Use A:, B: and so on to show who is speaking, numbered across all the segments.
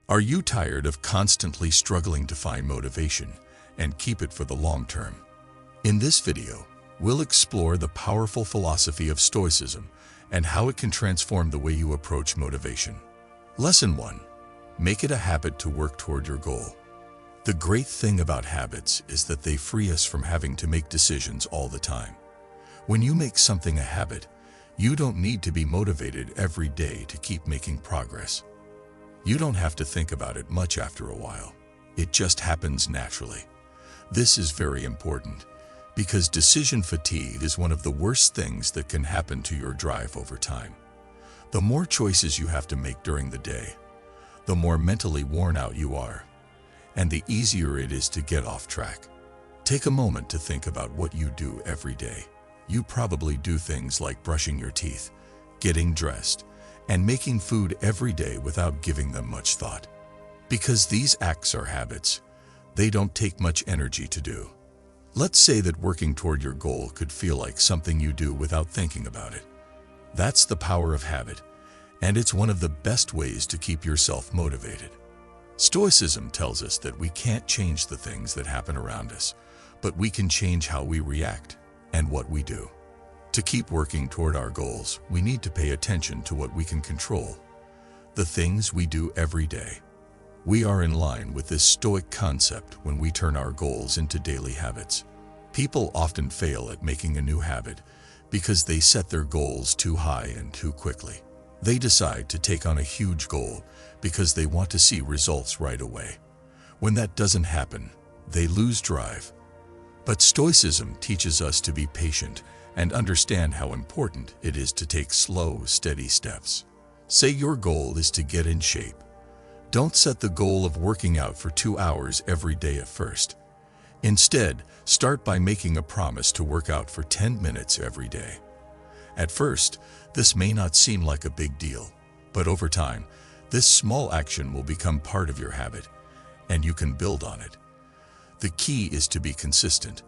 A: Are you tired of constantly struggling to find motivation and keep it for the long term? In this video, we'll explore the powerful philosophy of Stoicism and how it can transform the way you approach motivation. Lesson 1. Make it a habit to work toward your goal. The great thing about habits is that they free us from having to make decisions all the time. When you make something a habit, you don't need to be motivated every day to keep making progress. You don't have to think about it much after a while. It just happens naturally. This is very important because decision fatigue is one of the worst things that can happen to your drive over time. The more choices you have to make during the day, the more mentally worn out you are, and the easier it is to get off track. Take a moment to think about what you do every day. You probably do things like brushing your teeth, getting dressed, and making food every day without giving them much thought. Because these acts are habits, they don't take much energy to do. Let's say that working toward your goal could feel like something you do without thinking about it. That's the power of habit, and it's one of the best ways to keep yourself motivated. Stoicism tells us that we can't change the things that happen around us, but we can change how we react and what we do. To keep working toward our goals, we need to pay attention to what we can control, the things we do every day. We are in line with this Stoic concept when we turn our goals into daily habits. People often fail at making a new habit because they set their goals too high and too quickly. They decide to take on a huge goal because they want to see results right away. When that doesn't happen, they lose drive. But Stoicism teaches us to be patient and understand how important it is to take slow, steady steps. Say your goal is to get in shape. Don't set the goal of working out for 2 hours every day at first. Instead, start by making a promise to work out for 10 minutes every day. At first, this may not seem like a big deal, but over time, this small action will become part of your habit, and you can build on it. The key is to be consistent.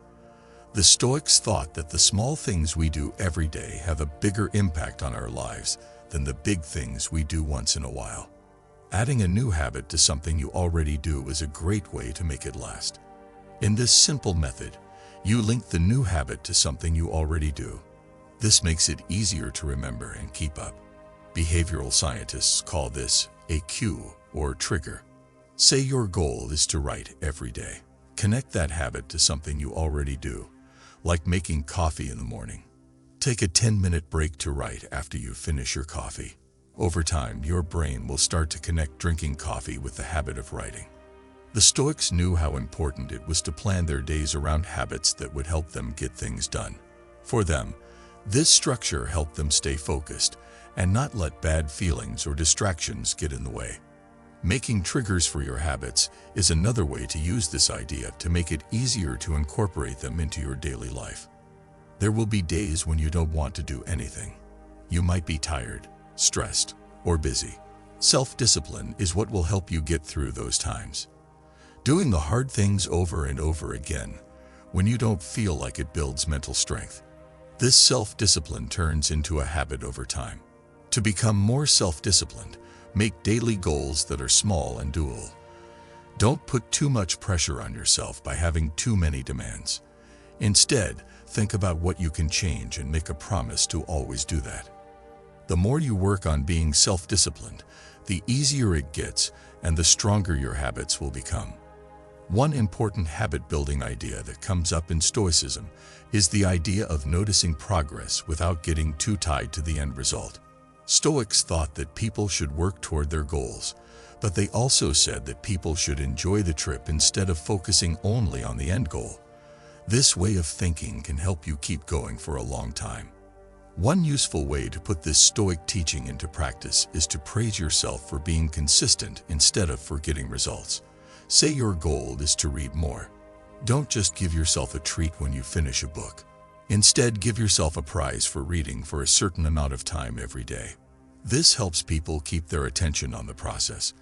A: The Stoics thought that the small things we do every day have a bigger impact on our lives than the big things we do once in a while. Adding a new habit to something you already do is a great way to make it last. In this simple method, you link the new habit to something you already do. This makes it easier to remember and keep up. Behavioral scientists call this a cue or trigger. Say your goal is to write every day. Connect that habit to something you already do, like making coffee in the morning. Take a 10-minute break to write after you finish your coffee. Over time, your brain will start to connect drinking coffee with the habit of writing. The Stoics knew how important it was to plan their days around habits that would help them get things done. For them, this structure helped them stay focused and not let bad feelings or distractions get in the way. Making triggers for your habits is another way to use this idea to make it easier to incorporate them into your daily life. There will be days when you don't want to do anything. You might be tired, stressed, or busy. Self-discipline is what will help you get through those times. Doing the hard things over and over again when you don't feel like it builds mental strength. This self-discipline turns into a habit over time. To become more self-disciplined, make daily goals that are small and doable. Don't put too much pressure on yourself by having too many demands. Instead, think about what you can change and make a promise to always do that. The more you work on being self-disciplined, the easier it gets and the stronger your habits will become. One important habit-building idea that comes up in Stoicism is the idea of noticing progress without getting too tied to the end result. Stoics thought that people should work toward their goals, but they also said that people should enjoy the trip instead of focusing only on the end goal. This way of thinking can help you keep going for a long time. One useful way to put this Stoic teaching into practice is to praise yourself for being consistent instead of for getting results. Say your goal is to read more. Don't just give yourself a treat when you finish a book. Instead, give yourself a prize for reading for a certain amount of time every day. This helps people keep their attention on the process,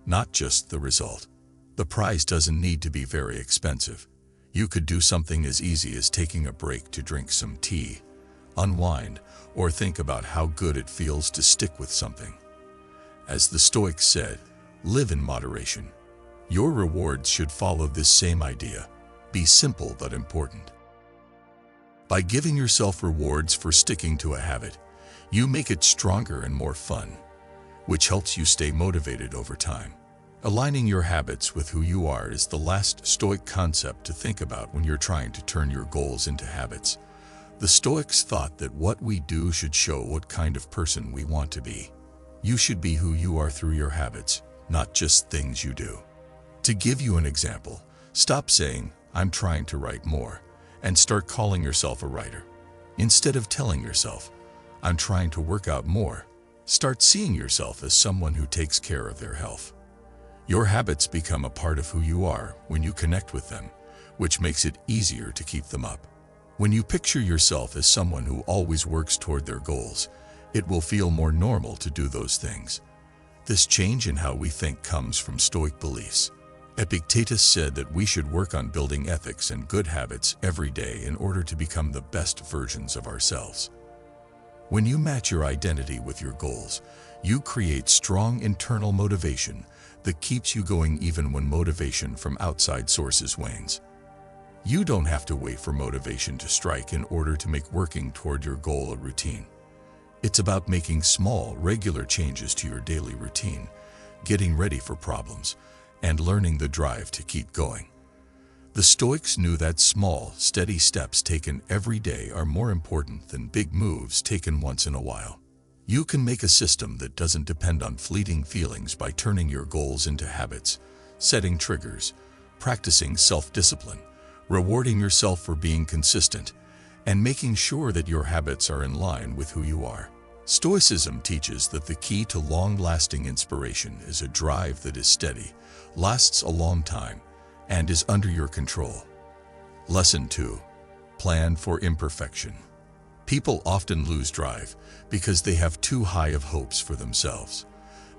A: not just the result. The prize doesn't need to be very expensive. You could do something as easy as taking a break to drink some tea, unwind, or think about how good it feels to stick with something. As the Stoics said, Live in moderation. Your rewards should follow this same idea. Be simple but important. By giving yourself rewards for sticking to a habit, you make it stronger and more fun, which helps you stay motivated over time. Aligning your habits with who you are is the last Stoic concept to think about when you're trying to turn your goals into habits. The Stoics thought that what we do should show what kind of person we want to be. You should be who you are through your habits, not just things you do. To give you an example, stop saying, "I'm trying to write more," and start calling yourself a writer. Instead of telling yourself, "I'm trying to work out more," start seeing yourself as someone who takes care of their health. Your habits become a part of who you are when you connect with them, which makes it easier to keep them up. When you picture yourself as someone who always works toward their goals, it will feel more normal to do those things. This change in how we think comes from Stoic beliefs. Epictetus said that we should work on building ethics and good habits every day in order to become the best versions of ourselves. When you match your identity with your goals, you create strong internal motivation that keeps you going even when motivation from outside sources wanes. You don't have to wait for motivation to strike in order to make working toward your goal a routine. It's about making small, regular changes to your daily routine, getting ready for problems, and learning the drive to keep going. The Stoics knew that small, steady steps taken every day are more important than big moves taken once in a while. You can make a system that doesn't depend on fleeting feelings by turning your goals into habits, setting triggers, practicing self-discipline, rewarding yourself for being consistent, and making sure that your habits are in line with who you are. Stoicism teaches that the key to long-lasting inspiration is a drive that is steady, lasts a long time, and is under your control. Lesson 2. Plan for imperfection. People often lose drive because they have too high of hopes for themselves.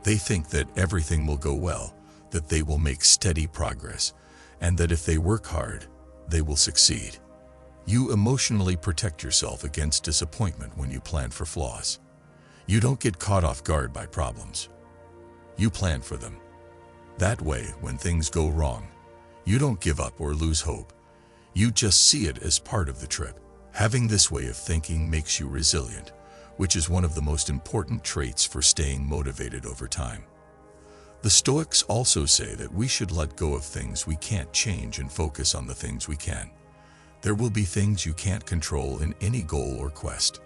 A: They think that everything will go well, that they will make steady progress, and that if they work hard, they will succeed. You emotionally protect yourself against disappointment when you plan for flaws. You don't get caught off guard by problems. You plan for them. That way, when things go wrong, you don't give up or lose hope. You just see it as part of the trip. Having this way of thinking makes you resilient, which is one of the most important traits for staying motivated over time. The Stoics also say that we should let go of things we can't change and focus on the things we can. There will be things you can't control in any goal or quest.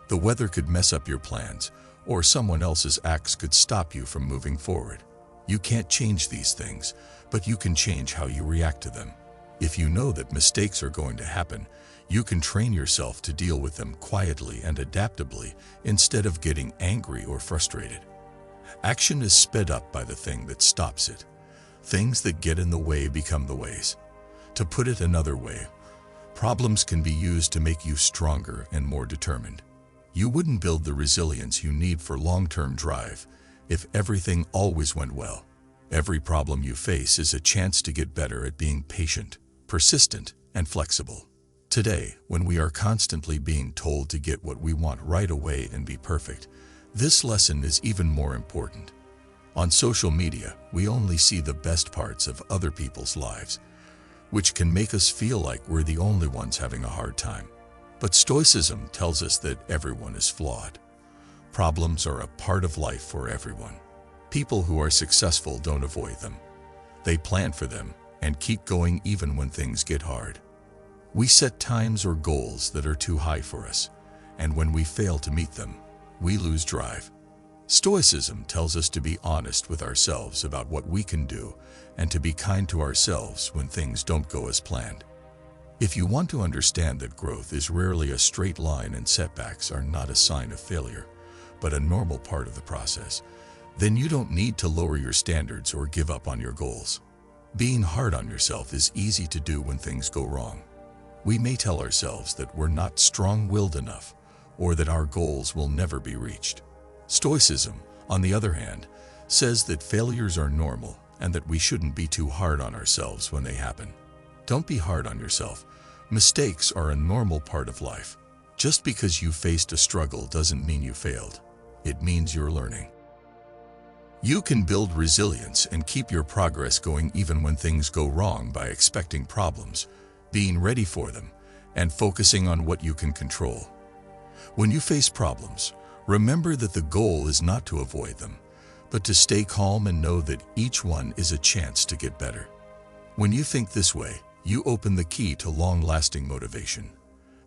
A: The weather could mess up your plans, or someone else's acts could stop you from moving forward. You can't change these things, but you can change how you react to them. If you know that mistakes are going to happen, you can train yourself to deal with them quietly and adaptably instead of getting angry or frustrated. Action is sped up by the thing that stops it. Things that get in the way become the ways. To put it another way, problems can be used to make you stronger and more determined. You wouldn't build the resilience you need for long-term drive if everything always went well. Every problem you face is a chance to get better at being patient, persistent, and flexible. Today, when we are constantly being told to get what we want right away and be perfect, this lesson is even more important. On social media, we only see the best parts of other people's lives, which can make us feel like we're the only ones having a hard time. But Stoicism tells us that everyone is flawed. Problems are a part of life for everyone. People who are successful don't avoid them. They plan for them and keep going even when things get hard. We set times or goals that are too high for us, and when we fail to meet them, we lose drive. Stoicism tells us to be honest with ourselves about what we can do and to be kind to ourselves when things don't go as planned. If you want to understand that growth is rarely a straight line and setbacks are not a sign of failure, but a normal part of the process, then you don't need to lower your standards or give up on your goals. Being hard on yourself is easy to do when things go wrong. We may tell ourselves that we're not strong-willed enough or that our goals will never be reached. Stoicism, on the other hand, says that failures are normal and that we shouldn't be too hard on ourselves when they happen. Don't be hard on yourself. Mistakes are a normal part of life. Just because you faced a struggle doesn't mean you failed. It means you're learning. You can build resilience and keep your progress going even when things go wrong by expecting problems, being ready for them, and focusing on what you can control. When you face problems, remember that the goal is not to avoid them, but to stay calm and know that each one is a chance to get better. When you think this way, you open the key to long-lasting motivation,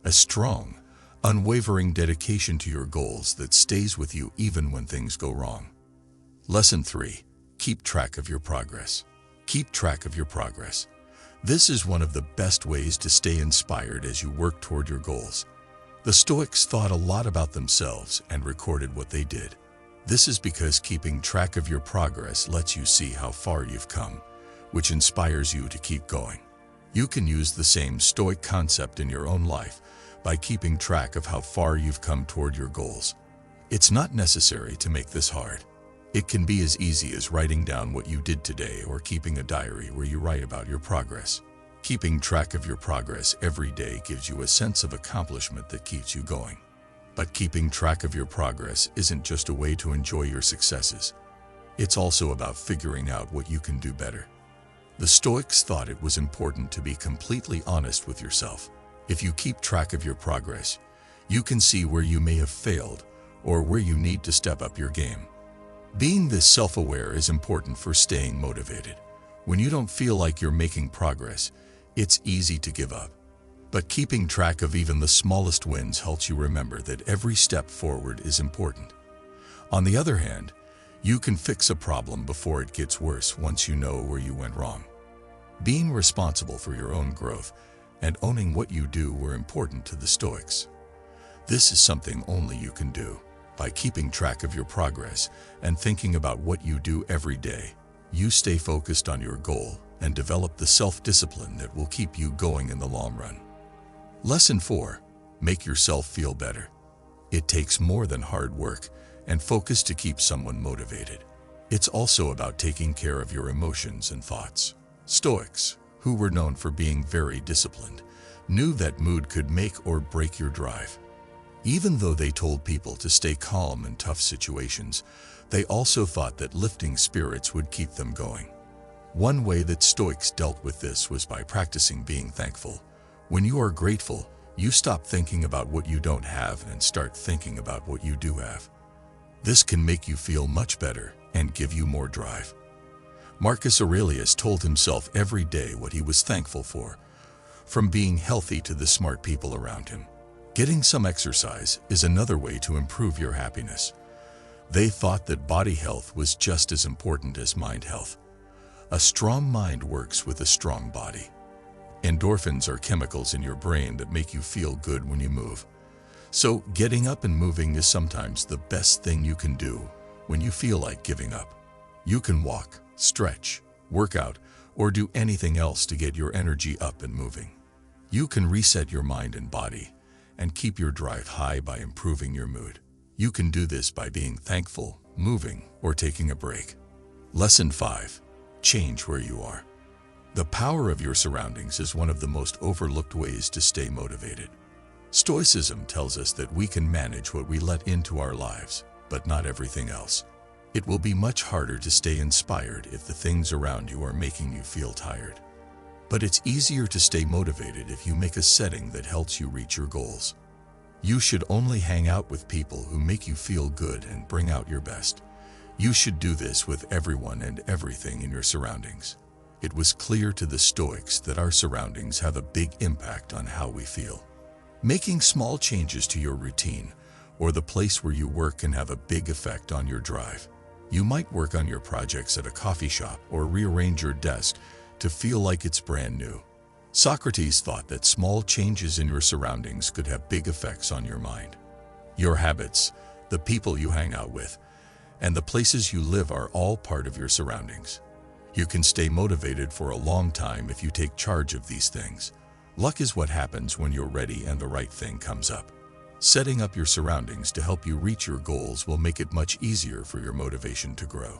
A: a strong, unwavering dedication to your goals that stays with you even when things go wrong. Lesson 3. Keep track of your progress. Keep track of your progress. This is one of the best ways to stay inspired as you work toward your goals. The Stoics thought a lot about themselves and recorded what they did. This is because keeping track of your progress lets you see how far you've come, which inspires you to keep going. You can use the same Stoic concept in your own life by keeping track of how far you've come toward your goals. It's not necessary to make this hard. It can be as easy as writing down what you did today or keeping a diary where you write about your progress. Keeping track of your progress every day gives you a sense of accomplishment that keeps you going. But keeping track of your progress isn't just a way to enjoy your successes. It's also about figuring out what you can do better. The Stoics thought it was important to be completely honest with yourself. If you keep track of your progress, you can see where you may have failed or where you need to step up your game. Being this self-aware is important for staying motivated. When you don't feel like you're making progress, it's easy to give up. But keeping track of even the smallest wins helps you remember that every step forward is important. On the other hand, you can fix a problem before it gets worse once you know where you went wrong. Being responsible for your own growth and owning what you do were important to the Stoics. This is something only you can do. By keeping track of your progress and thinking about what you do every day, you stay focused on your goal and develop the self-discipline that will keep you going in the long run. Lesson 4. Make yourself feel better. It takes more than hard work and focus to keep someone motivated. It's also about taking care of your emotions and thoughts. Stoics, who were known for being very disciplined, knew that mood could make or break your drive. Even though they told people to stay calm in tough situations, they also thought that lifting spirits would keep them going. One way that Stoics dealt with this was by practicing being thankful. When you are grateful, you stop thinking about what you don't have and start thinking about what you do have. This can make you feel much better and give you more drive. Marcus Aurelius told himself every day what he was thankful for, from being healthy to the smart people around him. Getting some exercise is another way to improve your happiness. They thought that body health was just as important as mind health. A strong mind works with a strong body. Endorphins are chemicals in your brain that make you feel good when you move. So getting up and moving is sometimes the best thing you can do when you feel like giving up. You can walk, stretch, work out, or do anything else to get your energy up and moving. You can reset your mind and body and keep your drive high by improving your mood. You can do this by being thankful, moving, or taking a break. Lesson 5. Change where you are. The power of your surroundings is one of the most overlooked ways to stay motivated. Stoicism tells us that we can manage what we let into our lives, but not everything else. It will be much harder to stay inspired if the things around you are making you feel tired. But it's easier to stay motivated if you make a setting that helps you reach your goals. You should only hang out with people who make you feel good and bring out your best. You should do this with everyone and everything in your surroundings. It was clear to the Stoics that our surroundings have a big impact on how we feel. Making small changes to your routine or the place where you work can have a big effect on your drive. You might work on your projects at a coffee shop or rearrange your desk to feel like it's brand new. Socrates thought that small changes in your surroundings could have big effects on your mind. Your habits, the people you hang out with, and the places you live are all part of your surroundings. You can stay motivated for a long time if you take charge of these things. Luck is what happens when you're ready and the right thing comes up. Setting up your surroundings to help you reach your goals will make it much easier for your motivation to grow.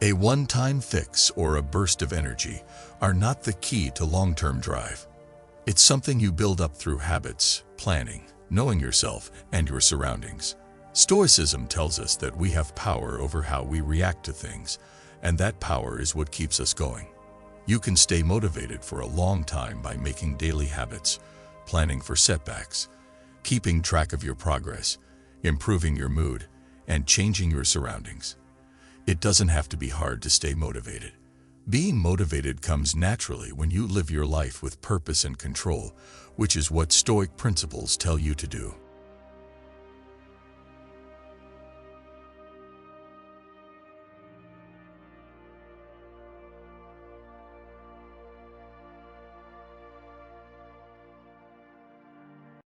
A: A one-time fix or a burst of energy are not the key to long-term drive. It's something you build up through habits, planning, knowing yourself and your surroundings. Stoicism tells us that we have power over how we react to things, and that power is what keeps us going. You can stay motivated for a long time by making daily habits, planning for setbacks, keeping track of your progress, improving your mood, and changing your surroundings. It doesn't have to be hard to stay motivated. Being motivated comes naturally when you live your life with purpose and control, which is what Stoic principles tell you to do.